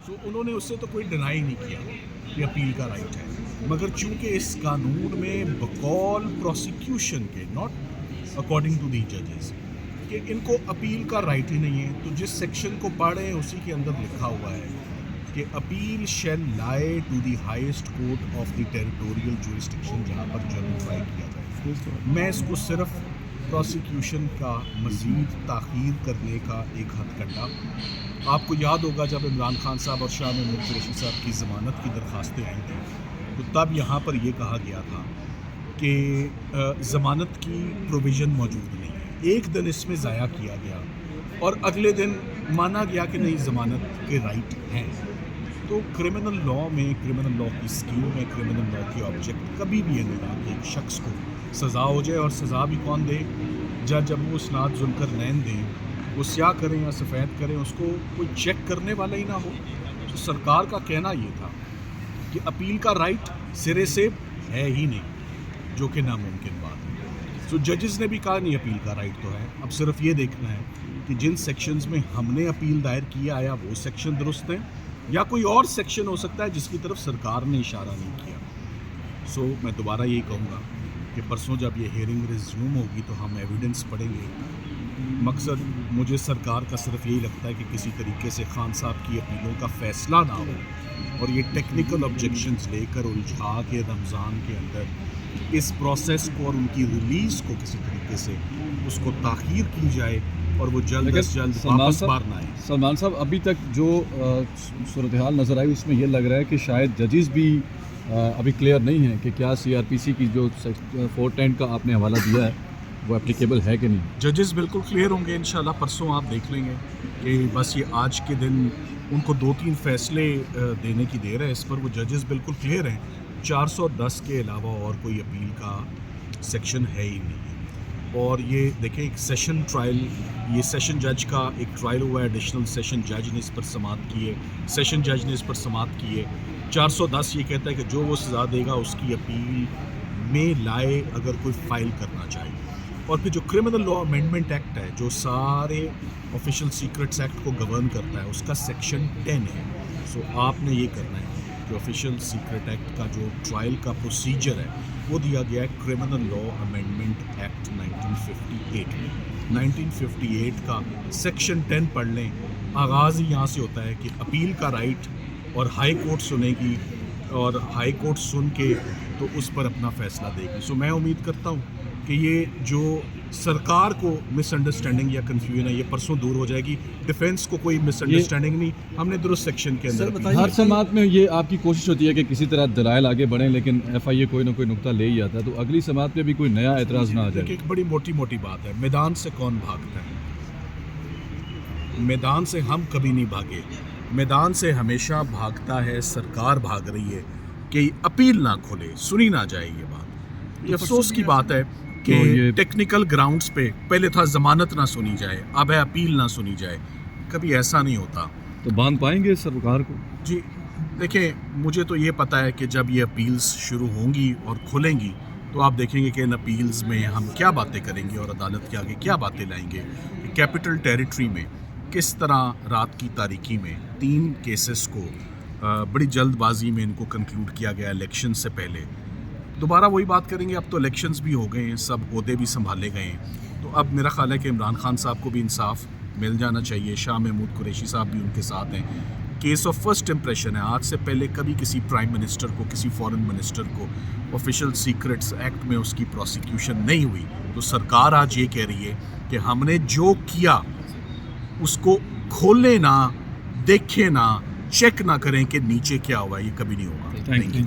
सो उन्होंने उससे तो कोई डिनाई नहीं किया कि अपील का राइट है, मगर चूंकि इस कानून में बकौल प्रोसिक्यूशन के, नॉट अकॉर्डिंग टू दी जजेस, कि इनको अपील का राइट ही नहीं है, तो जिस सेक्शन को पढ़े उसी के अंदर लिखा हुआ है कि appeal shall lie to the highest court of the territorial jurisdiction, जहाँ पर जनरल ट्राई किया जाए। मैं इसको सिर्फ प्रोसिक्यूशन का मज़ीद ताख़ीर करने का एक हथकंडा, आपको याद होगा जब इमरान खान साहब और शाह महमूद कुरैशी साहब की ज़मानत की दरख्वास्तें आई थी, तो तब यहाँ पर यह कहा गया था कि ज़मानत की प्रोविज़न मौजूद नहीं है। एक दिन इसमें ज़ाया किया गया और अगले दिन माना गया कि नहीं, ज़मानत के राइट हैं। तो क्रिमिनल लॉ में, क्रिमिनल लॉ की स्कीम में, क्रिमिनल लॉ की ऑब्जेक्ट कभी भी ये नहीं रहा कि एक शख्स को सज़ा हो जाए, और सज़ा भी कौन दे? जज अबू इसनाद ज़ुल्करनैन दें, वो स्याह करें या सफ़ेद करें, उसको कोई चेक करने वाला ही ना हो। तो सरकार का कहना ये था कि अपील का राइट सिरे से है ही नहीं, जो कि नामुमकिन बात है। सो जजेस ने भी कहा नहीं, अपील का राइट तो है, अब सिर्फ ये देखना है कि जिन सेक्शंस में हमने अपील दायर किया आया वो सेक्शन दुरुस्त हैं, या कोई और सेक्शन हो सकता है जिसकी तरफ सरकार ने इशारा नहीं किया। सो मैं दोबारा यही कहूँगा कि परसों जब ये हियरिंग रिज्यूम होगी तो हम एविडेंस पढ़ेंगे। मकसद मुझे सरकार का सिर्फ यही लगता है कि किसी तरीके से खान साहब की अपीलों का फ़ैसला ना हो और ये टेक्निकल ऑब्जेक्शंस लेकर उलझा के रमज़ान के अंदर इस प्रोसेस को और उनकी रिलीज़ को किसी तरीके से उसको ताख़ीर की जाए और वो जल्द अज जल्द वापस बाहर ना आए। सलमान साहब, अभी तक जो सूरत हाल नज़र आई उसमें ये लग रहा है कि शायद जजेस भी अभी क्लियर नहीं है कि क्या सीआरपीसी की जो 410 का आपने हवाला दिया है वो एप्लीकेबल है कि नहीं। जजेस बिल्कुल क्लियर होंगे इंशाल्लाह, परसों आप देख लेंगे कि बस ये आज के दिन उनको 2-3 फैसले देने की देर है, इस पर वो जजेस बिल्कुल क्लियर हैं। 410 के अलावा और कोई अपील का सेक्शन है ही नहीं। और ये देखें, एक सेशन ट्रायल, ये सेशन जज का एक ट्रायल हुआ है, एडिशनल सेशन जज ने इस पर समाअत की है, सेशन जज ने इस पर समाअत की है। 410 ये कहता है कि जो वो सज़ा देगा उसकी अपील में लाए अगर कोई फ़ाइल करना चाहे। और फिर जो क्रिमिनल लॉ अमेंडमेंट एक्ट है, जो सारे ऑफिशियल सीक्रेट्स एक्ट को गवर्न करता है, उसका सेक्शन 10 है। सो आपने ये करना है कि ऑफिशियल सीक्रेट एक्ट का जो ट्रायल का प्रोसीजर है वो दिया गया है क्रिमिनल लॉ अमेंडमेंट एक्ट 1958 में। 1958 का सेक्शन 10 पढ़ लें, आगाज़ ही यहाँ से होता है कि अपील का राइट, और हाई कोर्ट सुनेगी और हाई कोर्ट सुन के तो उस पर अपना फ़ैसला देगी। सो मैं उम्मीद करता हूँ कि ये जो सरकार को मिसअंडरस्टैंडिंग या कन्फ्यूजन है ये परसों दूर हो जाएगी। डिफेंस को कोई मिसअंडरस्टैंडिंग नहीं, हमने दुरुस्त सेक्शन के अंदर हर समात में ये आपकी कोशिश होती है कि किसी तरह दलाइल आगे बढ़ें, लेकिन FIA कोई ना कोई नुक्ता ले ही आता है, तो अगली समात में भी कोई नया एतराज़ ना आ जाए। एक बड़ी मोटी मोटी बात है, मैदान से कौन भागता है? मैदान से हम कभी नहीं भागे, मैदान से हमेशा भागता है सरकार, भाग रही है कि अपील ना खोले, सुनी ना जाए। ये बात, ये अफसोस की बात है कि टेक्निकल ग्राउंड्स पे पहले था ज़मानत ना सुनी जाए, अब है अपील ना सुनी जाए। कभी ऐसा नहीं होता। तो बांध पाएंगे सरकार को? जी देखिए, मुझे तो ये पता है कि जब ये अपील्स शुरू होंगी और खुलेंगी तो आप देखेंगे कि इन अपील्स में हम क्या बातें करेंगे और अदालत के आगे क्या बातें लाएंगे। कैपिटल टेरिटरी में किस तरह रात की तारीकी में 3 केसेस को बड़ी जल्दबाजी में इनको कंक्लूड किया गया इलेक्शन से पहले। दोबारा वही बात करेंगे, अब तो इलेक्शंस भी हो गए हैं, सब ओहदे भी संभाले गए हैं, तो अब मेरा ख्याल है कि इमरान खान साहब को भी इंसाफ मिल जाना चाहिए। शाह महमूद कुरैशी साहब भी उनके साथ हैं। केस ऑफ फर्स्ट इम्प्रेशन है, आज से पहले कभी किसी प्राइम मिनिस्टर को, किसी फॉरेन मिनिस्टर को ऑफिशियल सीक्रेट्स एक्ट में उसकी प्रोसिक्यूशन नहीं हुई। तो सरकार आज ये कह रही है कि हमने जो किया उसको खोले ना, देखें ना, चेक ना करें कि नीचे क्या हुआ, ये कभी नहीं होगा। Thank you.